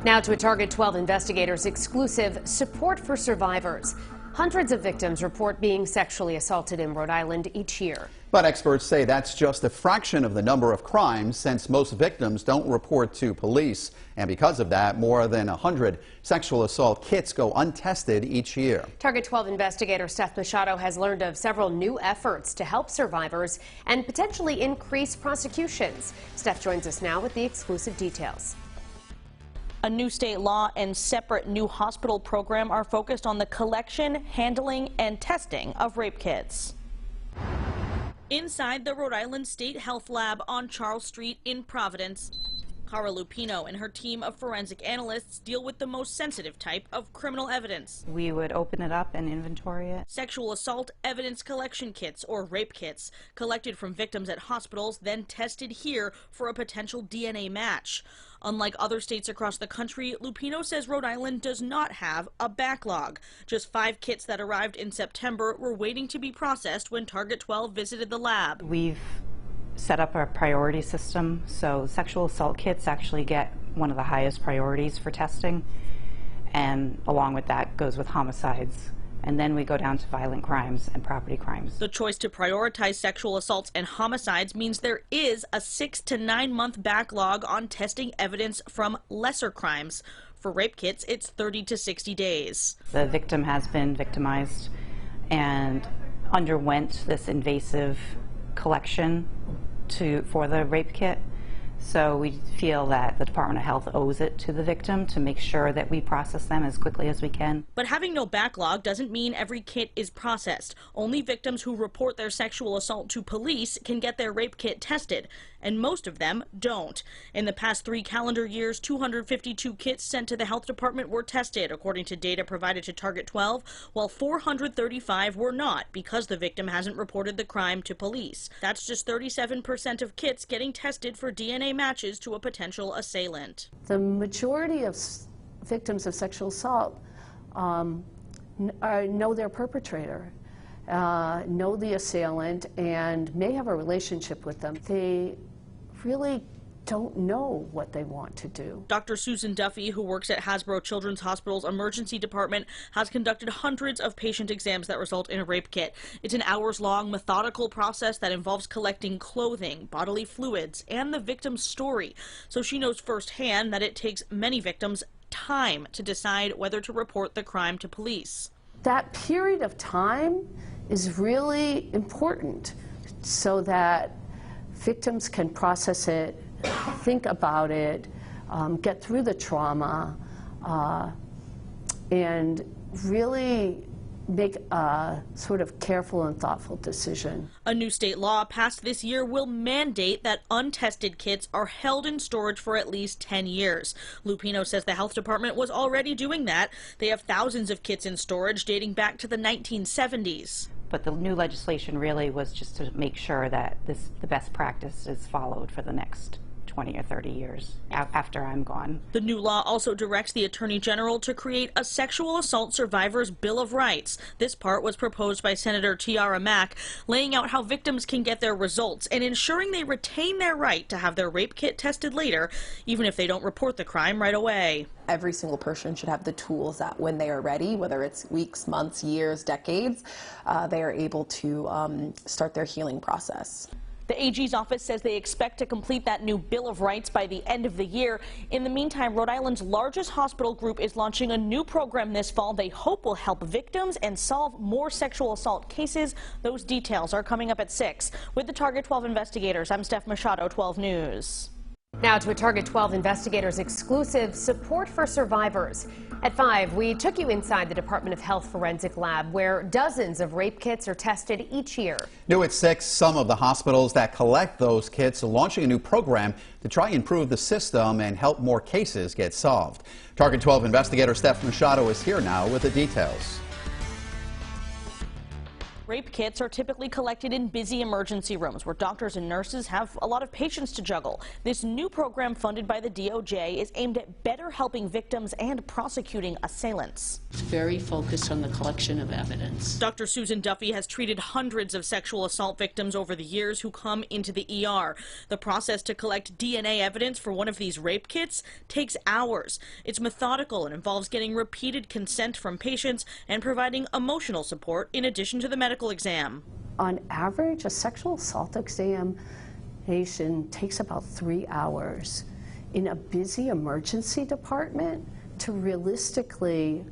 Now to a Target 12 investigators exclusive support for survivors. Hundreds of victims report being sexually assaulted in Rhode Island each year. But experts say that's just a fraction of the number of crimes, since most victims don't report to police. And because of that, more than 100 sexual assault kits go untested each year. Target 12 investigator Steph Machado has learned of several new efforts to help survivors and potentially increase prosecutions. Steph joins us now with the exclusive details. A new state law and separate new hospital program are focused on the collection, handling, and testing of rape kits. Inside the Rhode Island State Health Lab on Charles Street in Providence, Cara Lupino and her team of forensic analysts deal with the most sensitive type of criminal evidence. We would open it up and inventory it. Sexual assault evidence collection kits, or rape kits, collected from victims at hospitals, then tested here for a potential DNA match. Unlike other states across the country, Lupino says Rhode Island does not have a backlog. Just 5 kits that arrived in September were waiting to be processed when Target 12 visited the lab. We've set up a priority system, so sexual assault kits actually get one of the highest priorities for testing, and along with that goes with homicides. And then we go down to violent crimes and property crimes. The choice to prioritize sexual assaults and homicides means there is a 6 to 9 month backlog on testing evidence from lesser crimes. For rape kits, it's 30 to 60 days. The victim has been victimized and underwent this invasive collection for the rape kit. So we feel that the Department of Health owes it to the victim to make sure that we process them as quickly as we can. But having no backlog doesn't mean every kit is processed. Only victims who report their sexual assault to police can get their rape kit tested, and most of them don't. In the past 3 calendar years, 252 kits sent to the health department were tested, according to data provided to Target 12, while 435 were not because the victim hasn't reported the crime to police. That's just 37% of kits getting tested for DNA matches to a potential assailant. The majority of victims of sexual assault know their perpetrator, know the assailant, and may have a relationship with them. They really don't know what they want to do. Dr. Susan Duffy, who works at Hasbro Children's Hospital's emergency department, has conducted hundreds of patient exams that result in a rape kit. It's an hours-long, methodical process that involves collecting clothing, bodily fluids, and the victim's story. So she knows firsthand that it takes many victims time to decide whether to report the crime to police. That period of time is really important so that victims can process it, think about it, get through the trauma, and really make a sort of careful and thoughtful decision. A new state law passed this year will mandate that untested kits are held in storage for at least 10 years. Lupino says the health department was already doing that. They have thousands of kits in storage dating back to the 1970s. But the new legislation really was just to make sure that the best practice is followed for the next 20 or 30 years after I'm gone. The new law also directs the Attorney General to create a sexual assault survivors' Bill of Rights. This part was proposed by Senator Tiara Mack, laying out how victims can get their results and ensuring they retain their right to have their rape kit tested later, even if they don't report the crime right away. Every single person should have the tools that when they are ready, whether it's weeks, months, years, decades, they are able to start their healing process. The AG's office says they expect to complete that new Bill of Rights by the end of the year. In the meantime, Rhode Island's largest hospital group is launching a new program this fall they hope will help victims and solve more sexual assault cases. Those details are coming up at 6. With the Target 12 investigators, I'm Steph Machado, 12 News. Now to a Target 12 investigators exclusive support for survivors. At 5, we took you inside the Department of Health Forensic Lab, where dozens of rape kits are tested each year. New at 6, some of the hospitals that collect those kits are launching a new program to try and improve the system and help more cases get solved. Target 12 investigator Steph Machado is here now with the details. Rape kits are typically collected in busy emergency rooms where doctors and nurses have a lot of patients to juggle. This new program funded by the DOJ is aimed at better helping victims and prosecuting assailants. It's very focused on the collection of evidence. Dr. Susan Duffy has treated hundreds of sexual assault victims over the years who come into the ER. The process to collect DNA evidence for one of these rape kits takes hours. It's methodical and involves getting repeated consent from patients and providing emotional support in addition to the medical exam. On average, a sexual assault examination takes about 3 hours. In a busy emergency department, to realistically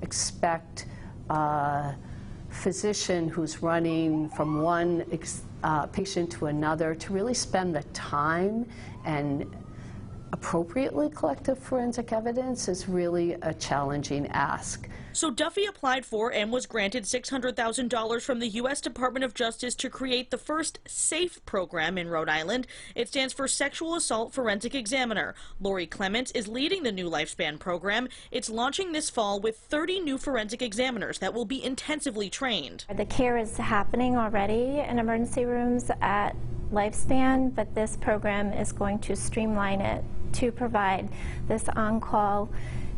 expect a physician who's running from one patient to another to really spend the time and appropriately collect the forensic evidence is really a challenging ask. So Duffy applied for and was granted $600,000 from the U.S. Department of Justice to create the first SAFE program in Rhode Island. It stands for Sexual Assault Forensic Examiner. Lori Clements is leading the new Lifespan program. It's launching this fall with 30 new forensic examiners that will be intensively trained. The care is happening already in emergency rooms at Lifespan, but this program is going to streamline it to provide this on-call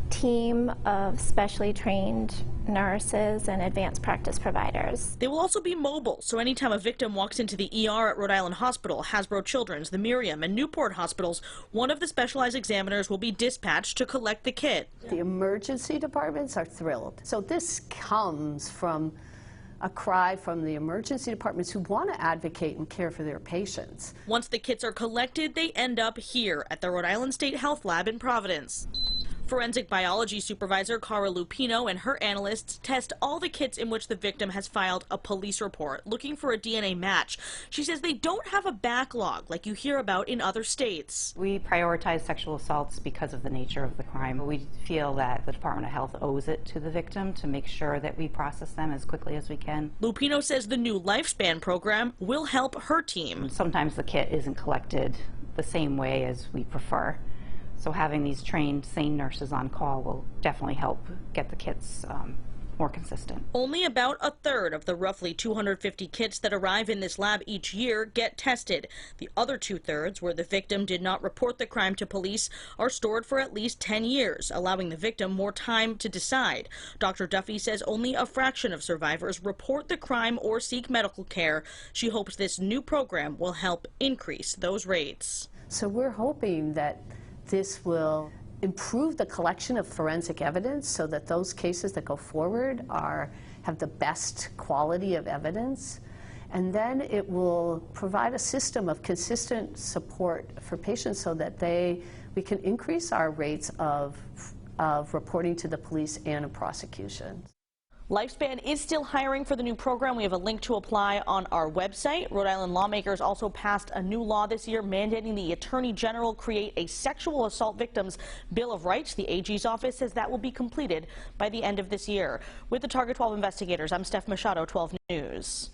team of specially trained nurses and advanced practice providers. They will also be mobile, so anytime a victim walks into the ER at Rhode Island Hospital, Hasbro Children's, the Miriam, and Newport hospitals, one of the specialized examiners will be dispatched to collect the kit. The emergency departments are thrilled. So this comes from a cry from the emergency departments who want to advocate and care for their patients. Once the kits are collected, they end up here at the Rhode Island State Health Lab in Providence. Forensic biology supervisor Cara Lupino and her analysts test all the kits in which the victim has filed a police report looking for a DNA match. She says they don't have a backlog like you hear about in other states. We prioritize sexual assaults because of the nature of the crime. We feel that the Department of Health owes it to the victim to make sure that we process them as quickly as we can. Lupino says the new Lifespan program will help her team. Sometimes the kit isn't collected the same way as we prefer. So having these trained, sane nurses on call will definitely help get the kits more consistent. Only about a third of the roughly 250 kits that arrive in this lab each year get tested. The other 2/3, where the victim did not report the crime to police, are stored for at least 10 years, allowing the victim more time to decide. Dr. Duffy says only a fraction of survivors report the crime or seek medical care. She hopes this new program will help increase those rates. So we're hoping that this will improve the collection of forensic evidence so that those cases that go forward have the best quality of evidence. And then it will provide a system of consistent support for patients so that we can increase our rates of reporting to the police and of prosecution. Lifespan is still hiring for the new program. We have a link to apply on our website. Rhode Island lawmakers also passed a new law this year mandating the Attorney General create a sexual assault victims Bill of Rights. The AG's office says that will be completed by the end of this year. With the Target 12 investigators, I'm Steph Machado, 12 News.